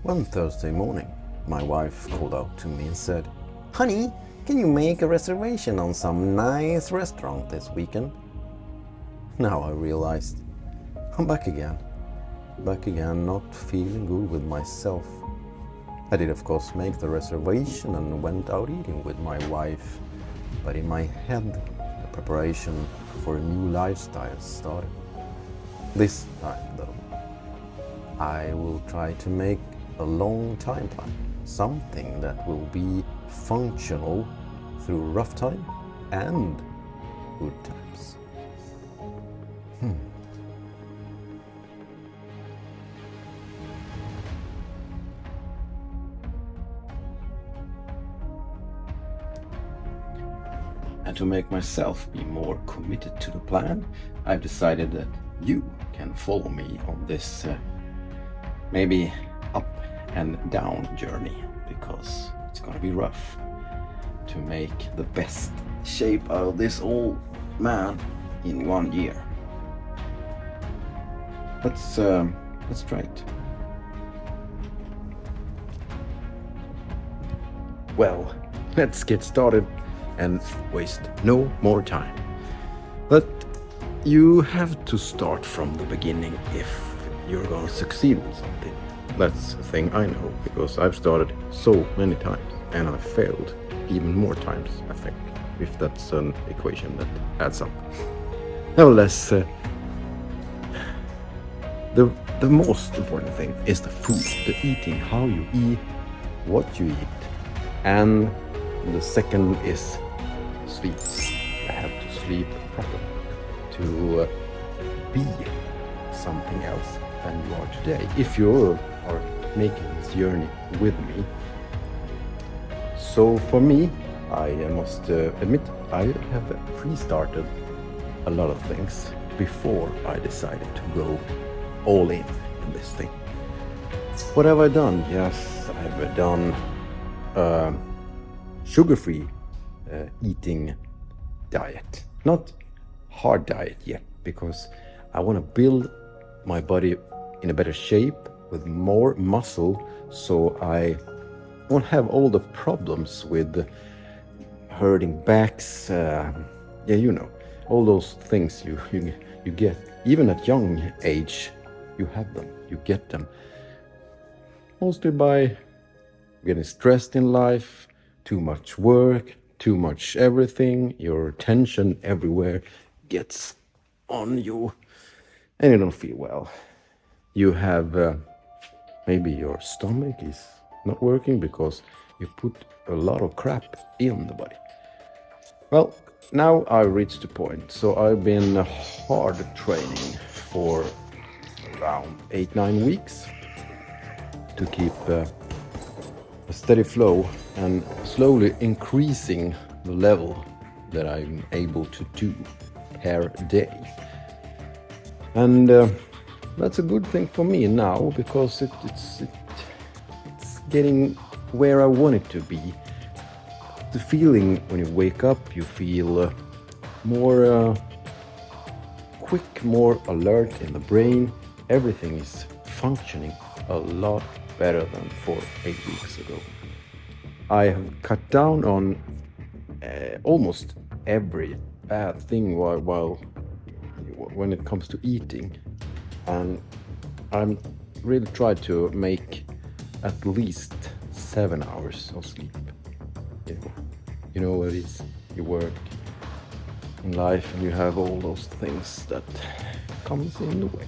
One Thursday morning, my wife called out to me and said, "Honey, can you make a reservation on some nice restaurant this weekend?" Now I realized I'm back again, not feeling good with myself. I did of course make the reservation and went out eating with my wife, but in my head the preparation for a new lifestyle started. This time though, I will try to make a long time plan, something that will be functional through rough time and good times. And to make myself be more committed to the plan, I've decided that you can follow me on this maybe up and down journey, because it's gonna be rough to make the best shape out of this old man in 1 year. Let's try it. Well, let's get started and waste no more time. But you have to start from the beginning if you're gonna succeed with something. That's the thing I know, because I've started so many times and I've failed even more times, I think, if that's an equation that adds up. Nevertheless, the most important thing is the food, the eating, how you eat, what you eat, and the second is sleep. I have to sleep properly to be something else than you are today, if you are making this journey with me. So for me, I must admit, I have pre-started a lot of things before I decided to go all in this thing. What have I done? Yes, I've done sugar-free eating diet. Not hard diet yet, because I want to build my body in a better shape with more muscle, so I won't have all the problems with hurting backs, all those things you get. Even at young age, you have them, you get them. Mostly by getting stressed in life, too much work, too much everything, your attention everywhere gets on you, and you don't feel well. You have maybe your stomach is not working because you put a lot of crap in the body. Well, now I've reached the point, so I've been hard training for around 8-9 weeks to keep a steady flow and slowly increasing the level that I'm able to do per day. And that's a good thing for me now, because it's getting where I want it to be. The feeling when you wake up, you feel more quick, more alert in the brain. Everything is functioning a lot better than for 8 weeks ago. I have cut down on almost every bad thing when it comes to eating, and I'm really trying to make at least 7 hours of sleep. You know what it is, you work in life and you have all those things that comes in the way.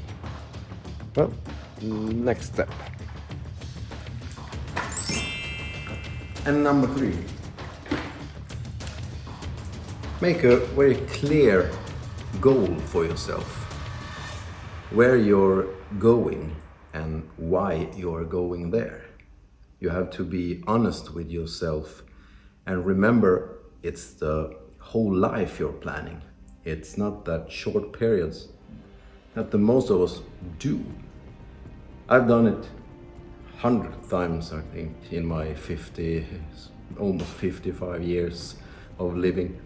Well, next step. And number 3, make a very clear goal for yourself, where you're going and why you're going there. You have to be honest with yourself and remember, it's the whole life you're planning. It's not that short periods that the most of us do. I've done it 100 times, I think, in my almost 55 years of living.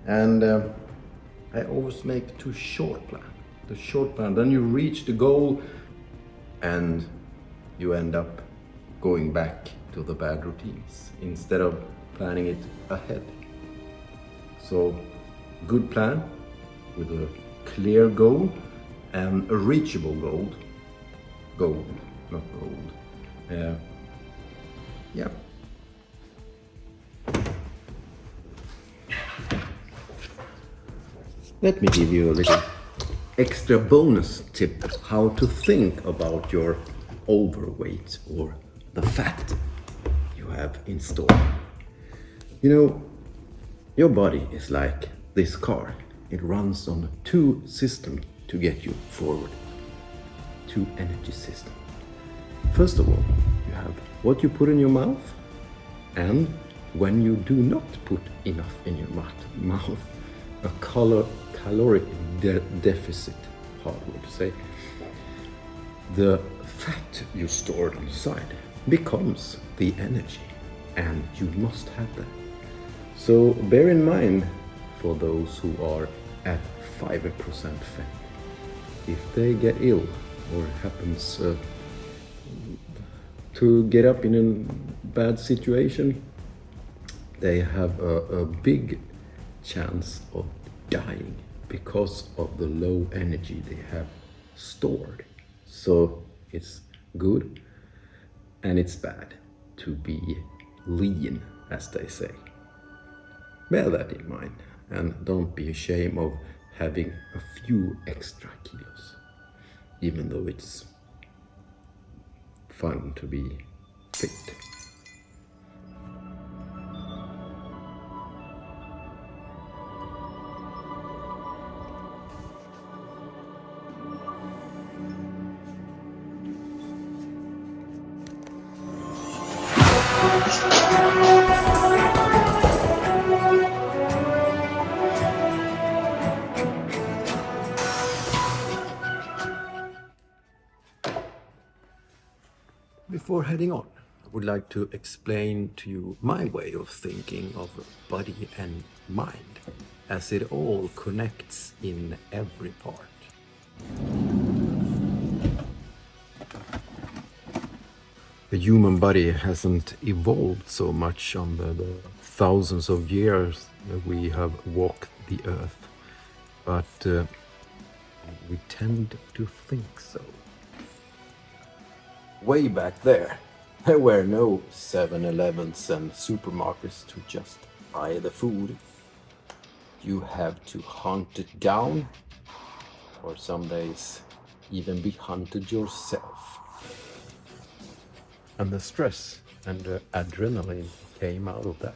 And I always make too short plan. The short plan, then you reach the goal and you end up going back to the bad routines instead of planning it ahead. So, good plan with a clear goal and a reachable goal. Goal, not gold. Yeah. Let me give you a little extra bonus tip how to think about your overweight or the fat you have in store. You know, your body is like this car. It runs on two systems to get you forward. Two energy systems. First of all, you have what you put in your mouth, and when you do not put enough in your mouth, a caloric deficit, hard word to say, the fat you stored on the side becomes the energy, and you must have that. So bear in mind for those who are at 5% fat, if they get ill or happens to get up in a bad situation, they have a big chance of dying because of the low energy they have stored. So it's good and it's bad to be lean, as they say. Bear that in mind and don't be ashamed of having a few extra kilos, even though it's fun to be fit. Before heading on, I would like to explain to you my way of thinking of body and mind, as it all connects in every part. The human body hasn't evolved so much on the thousands of years that we have walked the earth, but we tend to think so. Way back there were no 7-Elevens and supermarkets to just buy the food. You have to hunt it down, or some days even be hunted yourself. And the stress and the adrenaline came out of that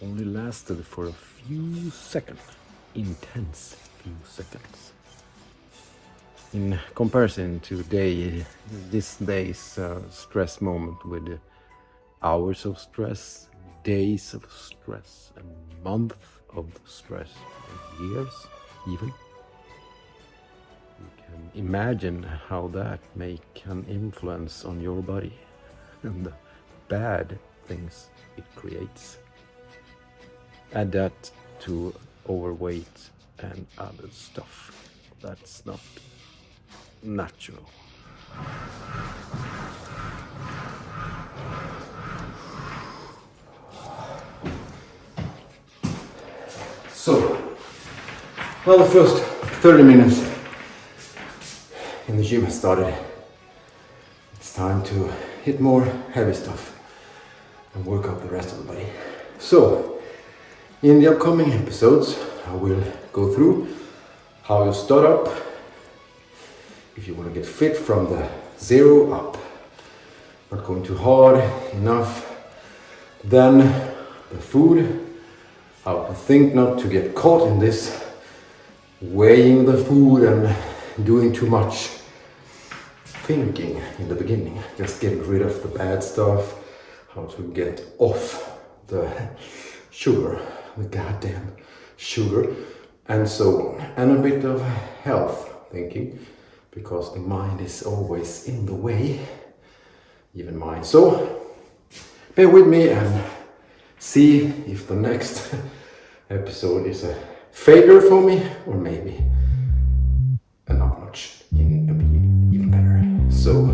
only lasted for a few seconds, intense few seconds. In comparison to this day's stress moment with hours of stress, days of stress, and months of stress, and years even, you can imagine how that may can influence on your body and the bad things it creates. Add that to overweight and other stuff that's not natural. So, well, the first 30 minutes in the gym has started. It's time to hit more heavy stuff and work up the rest of the body. So, in the upcoming episodes, I will go through how you start up if you want to get fit from the zero up. Not going too hard enough. Then the food, how to think not to get caught in this weighing the food and doing too much thinking in the beginning. Just getting rid of the bad stuff, how to get off the sugar, the goddamn sugar, and so on. And a bit of health thinking, because the mind is always in the way, even mine. So, bear with me and see if the next episode is a failure for me, or maybe a notch in being even better. So,